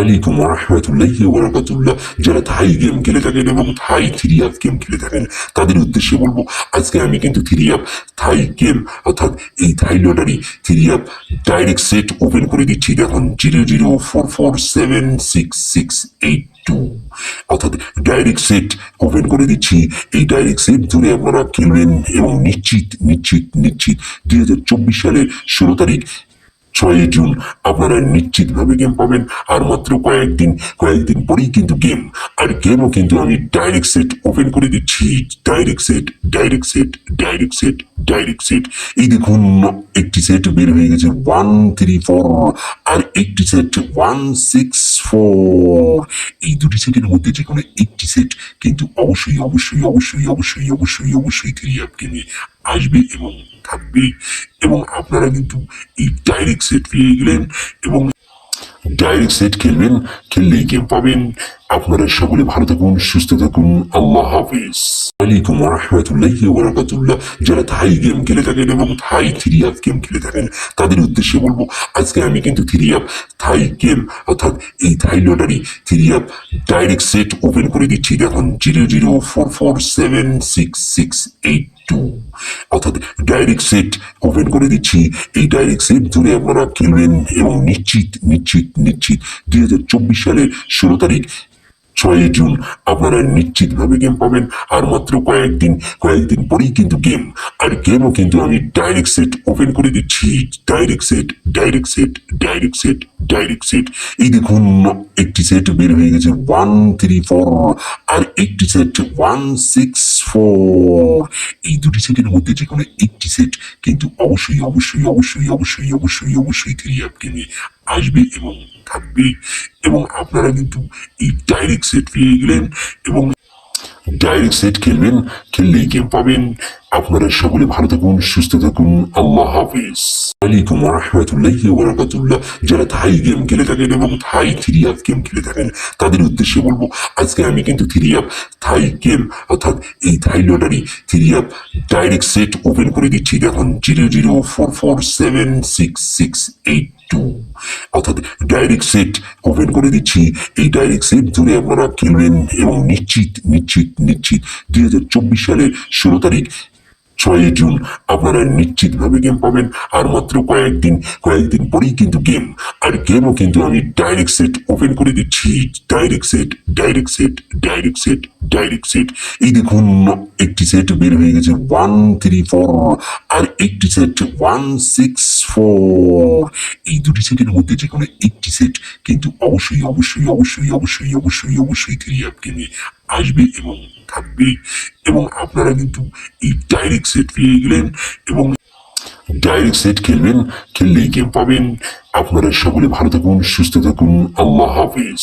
আলাইকুম রহমতুল্লাহি ওয়া বারাকাতুল্লাহ। যারা থাই গেম খেলে থাকেন এবং থাই 3 গেম খেলে থাকেন তাদের উদ্দেশ্যে বলবো, আজকে আমি কিন্তু 3 থাই গেম অর্থাৎ এই থাই লটারি 3 ডাইরেক্ট সেট ওপেন করে দিচ্ছি। দেখুন 0044766682 অর্থাৎ ডাইরেক্ট সেট ওপেন করে দিচ্ছি। এই ডাইরেক্ট সেট ধরে আপনারা খেলবেন এবং নিশ্চিত নিশ্চিত নিশ্চিত 2024 সালের 16 তারিখ 6 জুন আপনারা নিশ্চিতভাবে গেম পাবেন। আর মাত্র কয়েকদিন পরেই কিন্তু গেম, আর গেমও কিন্তু আমি ডাইরেক্ট সেট ওপেন করে দিচ্ছি। Direct set direct set direct set direct set এই দেখুন, একটি সেট বের হয়ে গেছে 134 আর একটি সেট 164। এই দুটি সেটের মধ্যে যে কোনো একটি সেট কিন্তু অবশ্যই অবশ্যই অবশ্যই অবশ্যই অবশ্যই অবশ্যই 3 গেমে আসবে এবং থাকবে। এবং আপনারা কিন্তু এই ডাইরেক্ট সেট পেয়ে গেলেন এবং ডাইরেক্ট সেট খেলবেন, খেললেই গেম পাবেন। আপনারা সকলে ভালো থাকুন, সুস্থ থাকুন। আল্লাহ হাফিজ। আলাইকুম রহমতুল্লাহি ওয়া বারাকাতুল্লাহ। যারা থাই গেম খেলে থাকেন এবং থাই 3 গেম খেলে থাকেন তাদের উদ্দেশ্যে বলবো, আজকে আমি কিন্তু 3 থাই গেম অর্থাৎ এই থাই লটারি 3 ডাইরেক্ট সেট ওপেন করে দিচ্ছি। দেখুন 0044766682 অর্থাৎ ডাইরেক্ট সেট ওপেন করে দিচ্ছি। এই ডাইরেক্ট সেট ধরে আপনারা খেলবেন এবং নিশ্চিত নিশ্চিত নিশ্চিত 2024 সালের 16 তারিখ 6 জুন আপনারা নিশ্চিতভাবে গেম পাবেন। আর মাত্র কয়েকদিন পরেই কিন্তু গেম, আর গেমও কিন্তু আমি ডাইরেক্ট সেট ওপেন করে দিচ্ছি। Direct set direct set direct set direct set এই দেখুন, একটি সেট বের হয়ে গেছে 134 আর একটি সেট 164। এই দুটি সেটের মধ্যে যে কোনো একটি সেট কিন্তু অবশ্যই অবশ্যই অবশ্যই অবশ্যই অবশ্যই অবশ্যই 3 গেমে আসবে এবং থাকবে। এবং আপনারা কিন্তু এই ডাইরেক্ট সেট পেয়ে গেলেন এবং ডাইরেক্ট সেট খেলবেন, খেললেই গেম পাবেন। আপনারা সকলে ভালো থাকুন, সুস্থ থাকুন। আল্লাহ হাফিজ। আলাইকুম রহমতুল্লাহি ওয়া বারাকাতুল্লাহ। যারা থাই গেম খেলে থাকেন এবং থাই 3 গেম খেলে থাকেন তাদের উদ্দেশ্যে বলবো, আজকে আমি কিন্তু 3 থাই গেম অর্থাৎ এই থাই লটারি 3 ডাইরেক্ট সেট ওপেন করে দিচ্ছি। দেখুন 0044766682 অর্থাৎ ডাইরেক্ট সেট ওপেন করে দিচ্ছি। এই ডাইরেক্ট সেট ধরে আপনারা খেলবেন এবং নিশ্চিত নিশ্চিত নিশ্চিত 2024 সালের 16 তারিখ 6 জুন আপনারা নিশ্চিতভাবে গেম পাবেন। আর মাত্র কয়েকদিন পরেই কিন্তু গেম, আর গেমও কিন্তু আমি ডাইরেক্ট সেট ওপেন করে দিচ্ছি। Direct set direct set direct set direct set এই দেখুন, একটি সেট বের হয়ে গেছে 134 আর একটি সেট 164। এই দুটি সেটের মধ্যে যে কোনো একটি সেট কিন্তু অবশ্যই অবশ্যই অবশ্যই অবশ্যই অবশ্যই অবশ্যই 3 গেমে আসবে এবং থাকবে। এবং আপনারা কিন্তু এই ডাইরেক্ট সেট পেয়ে গেলেন এবং ডাইরেক্ট সেট খেলবেন, খেললেই গেম পাবেন। আপনারা সকলে ভালো থাকুন, সুস্থ থাকুন। আল্লাহ হাফিজ।